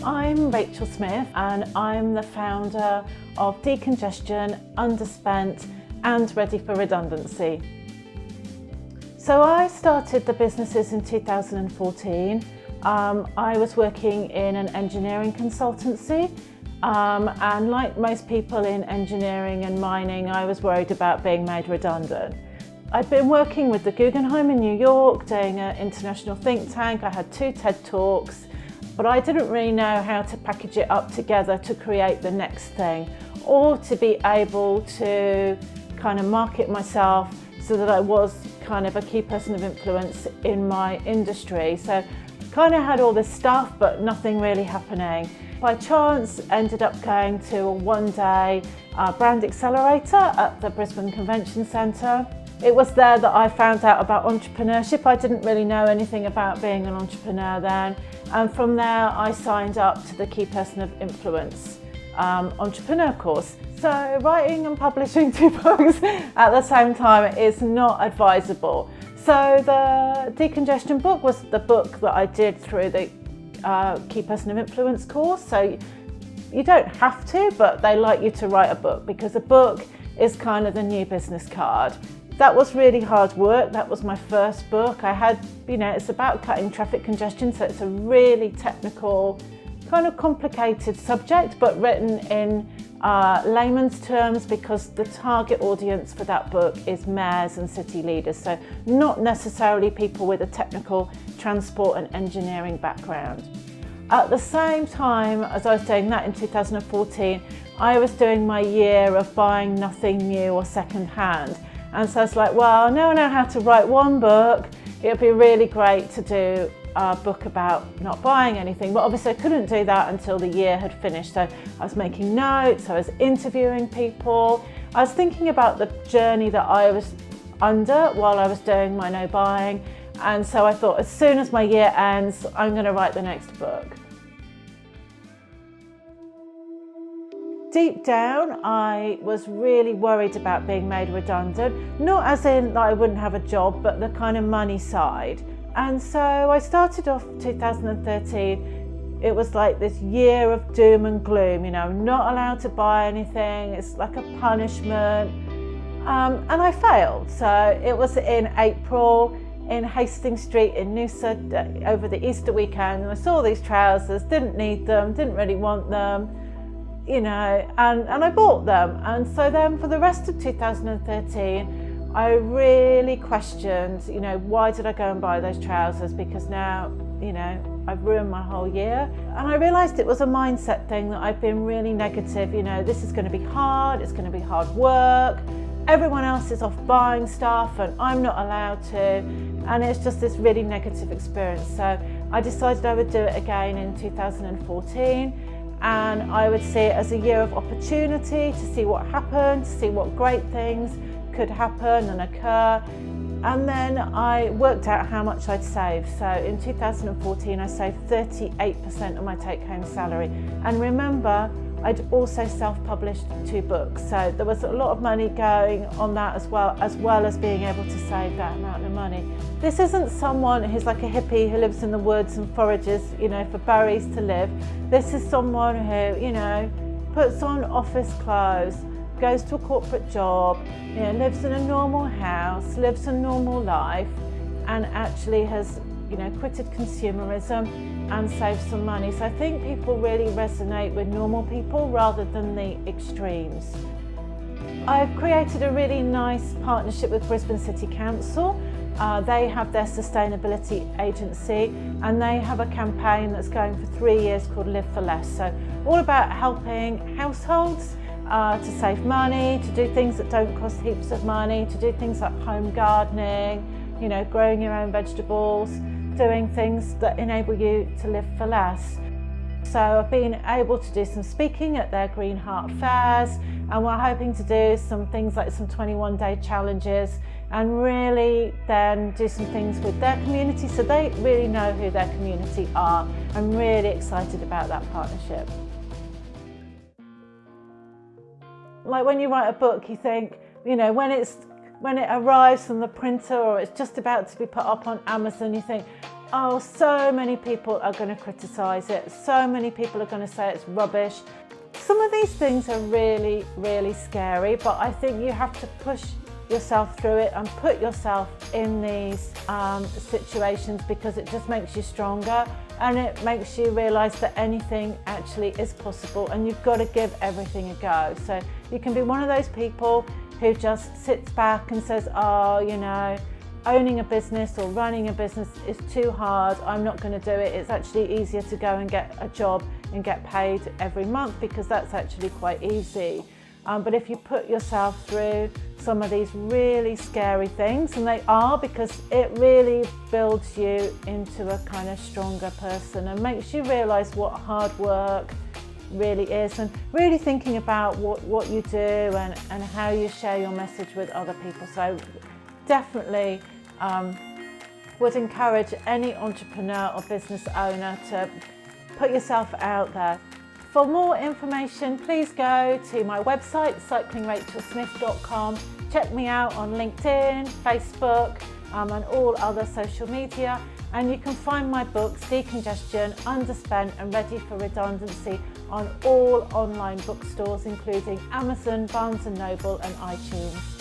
I'm Rachel Smith and I'm the founder of Decongestion, Underspent and Ready for Redundancy. So I started the businesses in 2014. I was working in an engineering consultancy and like most people in engineering and mining, I was worried about being made redundant. I'd been working with the Guggenheim in New York, doing an international think tank. I had 2 TED Talks, but I didn't really know how to package it up together to create the next thing, or to be able to kind of market myself so that I was kind of a key person of influence in my industry. So kind of had all this stuff, but nothing really happening. By chance, ended up going to a one-day brand accelerator at the Brisbane Convention Centre. It was there that I found out about entrepreneurship. I didn't really know anything about being an entrepreneur then. And from there, I signed up to the Key Person of Influence entrepreneur course. So writing and publishing 2 books at the same time is not advisable. So the Decongestion book was the book that I did through the Key Person of Influence course. So you don't have to, but they like you to write a book because a book is kind of the new business card. That was really hard work. That was my first book. I had, it's about cutting traffic congestion, so it's a really technical, kind of complicated subject, but written in layman's terms because the target audience for that book is mayors and city leaders, so not necessarily people with a technical transport and engineering background. At the same time as I was doing that in 2014, I was doing my year of buying nothing new or second hand. And so it's like, well, now I know how to write 1 book. It would be really great to do a book about not buying anything. But obviously I couldn't do that until the year had finished. So I was making notes, I was interviewing people. I was thinking about the journey that I was under while I was doing my no buying. And so I thought, as soon as my year ends, I'm going to write the next book. Deep down, I was really worried about being made redundant, not as in that I wouldn't have a job, but the kind of money side. And so I started off 2013, it was like this year of doom and gloom, I'm not allowed to buy anything, it's like a punishment. And I failed. So it was in April in Hastings Street in Noosa over the Easter weekend, and I saw these trousers, didn't need them, didn't really want them. And I bought them. And so then for the rest of 2013, I really questioned, why did I go and buy those trousers? Because now, I've ruined my whole year. And I realized it was a mindset thing that I've been really negative. This is going to be hard, it's going to be hard work. Everyone else is off buying stuff and I'm not allowed to. And it's just this really negative experience. So I decided I would do it again in 2014. And I would see it as a year of opportunity to see what happened, to see what great things could happen and occur. And then I worked out how much I'd save. So in 2014, I saved 38% of my take-home salary. And remember, I'd also self-published 2 books. So there was a lot of money going on that as well as being able to save that amount of money. This isn't someone who's like a hippie who lives in the woods and forages, for berries to live. This is someone who, puts on office clothes, goes to a corporate job, lives in a normal house, lives a normal life, and actually has, quitted consumerism and saved some money. So I think people really resonate with normal people rather than the extremes. I've created a really nice partnership with Brisbane City Council. They have their sustainability agency and they have a campaign that's going for 3 years called Live for Less. So all about helping households to save money, to do things that don't cost heaps of money, to do things like home gardening, growing your own vegetables, doing things that enable you to live for less. So I've been able to do some speaking at their Green Heart fairs, and we're hoping to do some things like some 21-day challenges and really then do some things with their community so they really know who their community are. I'm really excited about that partnership. Like when you write a book, you think, when it's when it arrives from the printer or it's just about to be put up on Amazon, you think, oh, so many people are going to criticize it. So many people are going to say it's rubbish. Some of these things are really, really scary, but I think you have to push yourself through it and put yourself in these situations, because it just makes you stronger and it makes you realize that anything actually is possible, and you've got to give everything a go. So you can be one of those people who just sits back and says, oh, you know, owning a business or running a business is too hard, I'm not going to do it. It's actually easier to go and get a job and get paid every month, because that's actually quite easy. But if you put yourself through some of these really scary things, and they are, because it really builds you into a kind of stronger person and makes you realise what hard work really is, and really thinking about what you do and how you share your message with other people. So definitely would encourage any entrepreneur or business owner to put yourself out there. For more information, please go to my website, cyclingrachelsmith.com. Check me out on LinkedIn, Facebook, and all other social media. And you can find my books, Decongestion, Underspent and Ready for Redundancy, on all online bookstores, including Amazon, Barnes & Noble and iTunes.